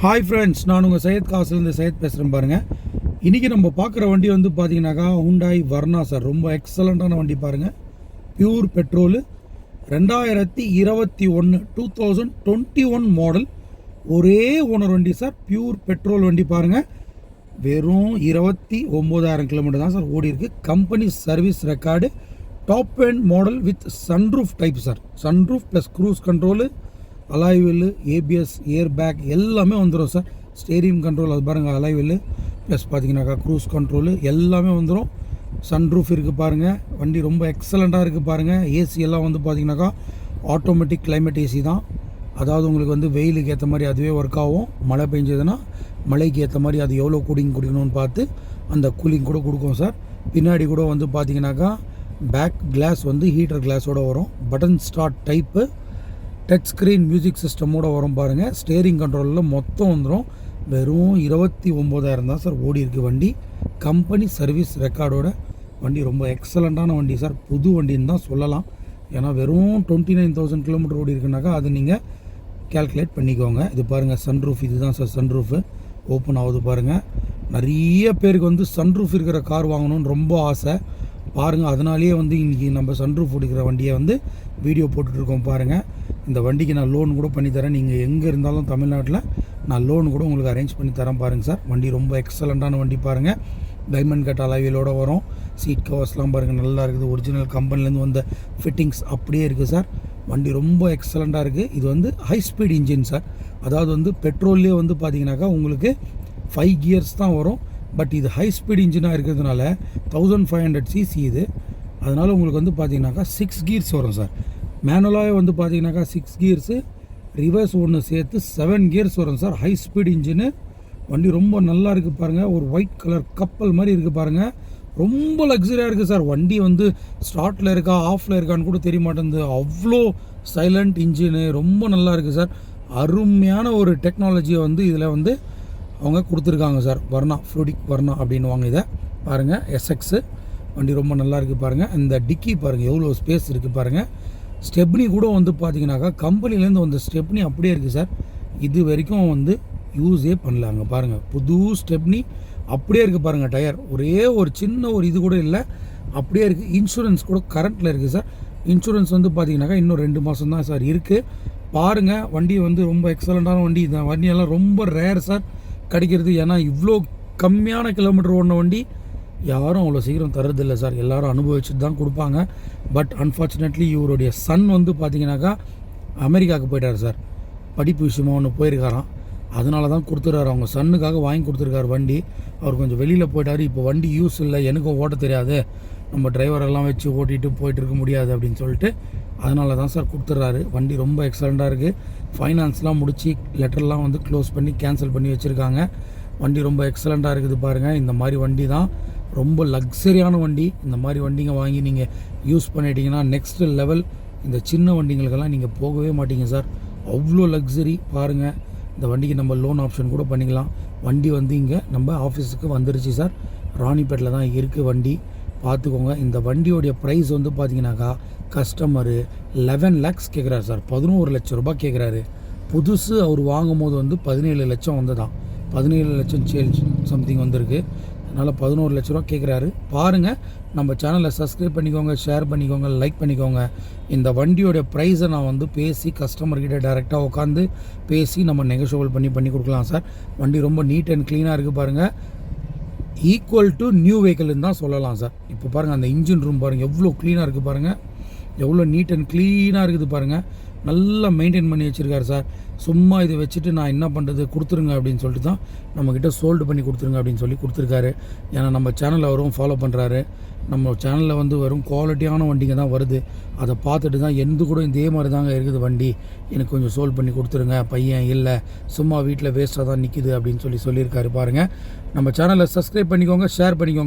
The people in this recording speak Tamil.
ஹாய் ஃப்ரெண்ட்ஸ், நான் உங்கள் சையத் காசுலேருந்து சையத் பேசுகிறேன் பாருங்கள். இன்றைக்கி நம்ம பார்க்குற வண்டி வந்து பார்த்தீங்கன்னாக்கா ஹுண்டாய் வர்னா சார். ரொம்ப எக்ஸலண்ட்டான வண்டி பாருங்கள். Pure petrol 2021 2021 model. ஒரே ஓனர் வண்டி சார். பியூர் பெட்ரோல் வண்டி பாருங்கள். வெறும் 29,000 கிலோமீட்டர் தான் சார் ஓடி இருக்குது. Company service record. Top end model with sunroof type sir. Sunroof plus cruise control, alloy wheel, ABS, air bag எல்லாமே வந்துடும் சார். ஸ்டேரிங் கண்ட்ரோல் அது பாருங்கள், அலாய் வீலு ப்ளஸ் பார்த்தீங்கன்னாக்கா க்ரூஸ் கண்ட்ரோலு எல்லாமே வந்துடும். சன்ரூஃப் இருக்குது பாருங்கள். வண்டி ரொம்ப எக்ஸலண்ட்டாக இருக்குது பாருங்கள். ஏசி எல்லாம் வந்து பார்த்தீங்கன்னாக்கா ஆட்டோமேட்டிக் கிளைமேட் ஏசி தான். அதாவது உங்களுக்கு வந்து வெயிலுக்கு ஏற்ற மாதிரி அதுவே ஒர்க் ஆகும். மழை பெஞ்சதுன்னா மழைக்கு ஏற்ற மாதிரி அது எவ்வளோ கூலிங் குடிக்கணும்னு பார்த்து அந்த கூலிங் கூட கொடுக்கும் சார். பின்னாடி கூட வந்து பார்த்தீங்கன்னாக்கா பேக் கிளாஸ் வந்து ஹீட்டர் கிளாஸோடு வரும். Button start type, touch screen music சிஸ்டமோடு வரும் பாருங்கள். ஸ்டேரிங் கண்ட்ரோலில் மொத்தம் வந்துடும். வெறும் 29,000 தான் சார் ஓடி இருக்குது வண்டி. கம்பெனி சர்வீஸ் ரெக்கார்டோட வண்டி. ரொம்ப எக்ஸலண்ட்டான வண்டி சார். புது வண்டின்னு தான் சொல்லலாம். ஏன்னா வெறும் 29,000 கிலோமீட்டர் ஓடி இருக்குனாக்கா அது நீங்கள் கேல்குலேட் பண்ணிக்கோங்க. இது பாருங்கள் சன்ரூஃப். இதுதான் சார் சன்ரூஃபு. ஓப்பன் ஆகுது பாருங்கள். நிறைய பேருக்கு வந்து சன்ரூஃப் இருக்கிற கார் வாங்கணும்னு ரொம்ப ஆசை பாருங்கள். அதனாலேயே வந்து இன்றைக்கி நம்ம சன்ரூஃப் ஓடிக்கிற வண்டியை வந்து வீடியோ போட்டுட்ருக்கோம் பாருங்கள். இந்த வண்டிக்கு நான் லோன் கூட பண்ணித்தரேன். நீங்கள் எங்கே இருந்தாலும் தமிழ்நாட்டில் நான் லோன் கூட உங்களுக்கு அரேஞ்ச் பண்ணி தரேன் பாருங்கள் சார். வண்டி ரொம்ப எக்ஸலண்ட்டான வண்டி பாருங்கள். டைமண்ட் கட் அலாய்விலோடு வரும். சீட் கவர்ஸ்லாம் பாருங்கள் நல்லா இருக்குது. ஒரிஜினல் கம்பெனிலேருந்து வந்த ஃபிட்டிங்ஸ் அப்படியே இருக்குது சார். வண்டி ரொம்ப எக்ஸலண்ட்டாக இருக்குது. இது வந்து ஹை ஸ்பீட் இன்ஜின் சார். அதாவது வந்து பெட்ரோல்லே வந்து பார்த்தீங்கன்னாக்கா உங்களுக்கு 5 கியர்ஸ் தான் வரும். பட் இது ஹை ஸ்பீட் இன்ஜினாக இருக்கிறதுனால 1500 சிசி இது. அதனால் உங்களுக்கு வந்து பார்த்தீங்கன்னாக்கா 6 கியர்ஸ் வரும் சார். மேனுவலாகவே வந்து பார்த்தீங்கன்னாக்கா 6 கியர்ஸு, ரிவர்ஸ் ஒன்று சேர்த்து 7 கியர்ஸ் வரும் சார். High speed engine. வண்டி ரொம்ப நல்லா இருக்குது பாருங்கள். ஒரு ஒயிட் கலர் கப்பல் மாதிரி இருக்குது பாருங்கள். ரொம்ப லக்ஸரியாக இருக்குது சார். வண்டி வந்து ஸ்டார்ட்டில் இருக்கா ஆஃபில் இருக்கான்னு கூட தெரிய மாட்டேங்குது. அவ்வளோ சைலண்ட் இன்ஜினு. ரொம்ப நல்லா இருக்குது சார். அருமையான ஒரு டெக்னாலஜியை வந்து இதில் வந்து அவங்க கொடுத்துருக்காங்க சார். வர்னா ஃப்ளூடிக் வர்னா அப்படின்னு வாங்க. இதை பாருங்கள் எஸ்எக்ஸு. வண்டி ரொம்ப நல்லா இருக்குது பாருங்கள். இந்த டிக்கி பாருங்கள் எவ்வளோ ஸ்பேஸ் இருக்குது பாருங்கள். ஸ்டெப்னி கூட வந்து பார்த்தீங்கன்னாக்கா கம்பெனிலேருந்து வந்த ஸ்டெப்னி அப்படியே இருக்குது சார். இது வரைக்கும் வந்து யூஸே பண்ணலாங்க பாருங்கள். புது ஸ்டெப்னி அப்படியே இருக்குது பாருங்கள். டயர் ஒரே ஒரு சின்ன ஒரு இது கூட இல்லை, அப்படியே இருக்குது. இன்சூரன்ஸ் கூட கரண்ட்டில் இருக்குது சார். இன்சூரன்ஸ் வந்து பார்த்தீங்கன்னாக்கா இன்னும் 2 மாதம் தான் சார் இருக்குது. பாருங்கள் வண்டி வந்து ரொம்ப எக்ஸலண்ட்டான வண்டி. இந்த வண்டியெல்லாம் ரொம்ப ரேர் சார் கிடைக்கிறது. ஏன்னா இவ்வளோ கம்மியான கிலோமீட்டர் ஓடின வண்டி யாரும் அவ்வளோ சீக்கிரம் தரதில்லை சார். எல்லோரும் அனுபவிச்சுட்டு தான் கொடுப்பாங்க. பட் அன்ஃபார்ச்சுனேட்லி இவருடைய சன் வந்து பார்த்தீங்கன்னாக்கா அமெரிக்காவுக்கு போயிட்டார் சார். படிப்பு விஷயமா ஒன்று போயிருக்காராம். அதனால தான் கொடுத்துறாரு. அவங்க சன்னுக்காக வாங்கி கொடுத்துருக்காரு வண்டி. அவர் கொஞ்சம் வெளியில் போயிட்டார். இப்போ வண்டி யூஸ் இல்லை, எனக்கும் ஓட்ட தெரியாது, நம்ம டிரைவரெல்லாம் வச்சு ஓட்டிகிட்டு போயிட்டு இருக்க முடியாது அப்படின்னு சொல்லிட்டு அதனால தான் சார் கொடுத்துட்றாரு. வண்டி ரொம்ப எக்ஸலண்ட்டாக இருக்குது. ஃபைனான்ஸ்லாம் முடித்து லெட்டர்லாம் வந்து க்ளோஸ் பண்ணி கேன்சல் பண்ணி வச்சுருக்காங்க. வண்டி ரொம்ப எக்ஸலண்ட்டாக இருக்குது பாருங்கள். இந்த மாதிரி வண்டி தான் ரொம்ப லக்ஸரியான வண்டி. இந்த மாதிரி வண்டிங்க வாங்கி நீங்கள் யூஸ் பண்ணிட்டீங்கன்னா நெக்ஸ்ட் லெவல். இந்த சின்ன வண்டிங்களுக்கெல்லாம் நீங்கள் போகவே மாட்டீங்க சார். அவ்வளோ லக்ஸரி பாருங்கள். இந்த வண்டிக்கு நம்ம லோன் ஆப்ஷன் கூட பண்ணிக்கலாம். வண்டி வந்து இங்கே நம்ம ஆஃபீஸுக்கு வந்துருச்சு சார். ராணிப்பேட்டில் தான் இருக்குது வண்டி. பார்த்துக்கோங்க. இந்த வண்டியோடைய ப்ரைஸ் வந்து பார்த்தீங்கன்னாக்கா கஸ்டமரு 11 lakhs கேட்குறாரு சார். 11 லட்சம் ரூபாய் கேட்குறாரு. புதுசு அவர் வாங்கும் போது வந்து 17 லட்சம் வந்து தான் 17 லட்சம் சேல்ஸ் சம்திங் வந்திருக்கு. அதனால் 11 லட்ச ரூபா கேட்குறாரு. பாருங்கள், நம்ம சேனலை சப்ஸ்கிரைப் பண்ணிக்கோங்க, ஷேர் பண்ணிக்கோங்க, லைக் பண்ணிக்கோங்க. இந்த வண்டியோடைய ப்ரைஸை நான் வந்து பேசி கஸ்டமர்கிட்ட டைரெக்டாக உட்காந்து பேசி நம்ம நெகோஷியபிள் பண்ணி கொடுக்கலாம் சார். வண்டி ரொம்ப நீட் அண்ட் க்ளீனாக இருக்குது பாருங்கள். ஈக்குவல் டு நியூ வெஹிக்கிள்னு தான் சொல்லலாம் சார். இப்போ பாருங்கள் அந்த இன்ஜின் ரூம் பாருங்கள் எவ்வளோ க்ளீனாக இருக்குது பாருங்கள். எவ்வளோ நீட் அண்ட் க்ளீனாக இருக்குது பாருங்கள். நல்லா மெயின்டைன் பண்ணி வச்சுருக்காரு சார். சும்மா இதை வச்சுட்டு நான் என்ன பண்ணுறது, கொடுத்துருங்க அப்படின்னு சொல்லிட்டு தான் நம்மக்கிட்ட சோல்டு பண்ணி கொடுத்துருங்க அப்படின்னு சொல்லி கொடுத்துருக்காரு. ஏன்னா நம்ம சேனலில் வரும் ஃபாலோ பண்ணுறாரு. நம்ம சேனலில் வந்து வரும் குவாலிட்டியான வண்டிங்க தான் வருது. அதை பார்த்துட்டு தான் எந்த கூட இதே மாதிரி தாங்க இருக்குது வண்டி, எனக்கு கொஞ்சம் சோல்ட் பண்ணி கொடுத்துருங்க, பையன் இல்லை சும்மா வீட்டில் வேஸ்ட்டாக தான் நிற்கிது அப்படின்னு சொல்லியிருக்காரு பாருங்கள். நம்ம சேனலை சப்ஸ்கிரைப் பண்ணிக்கோங்க, ஷேர் பண்ணிக்கோங்க.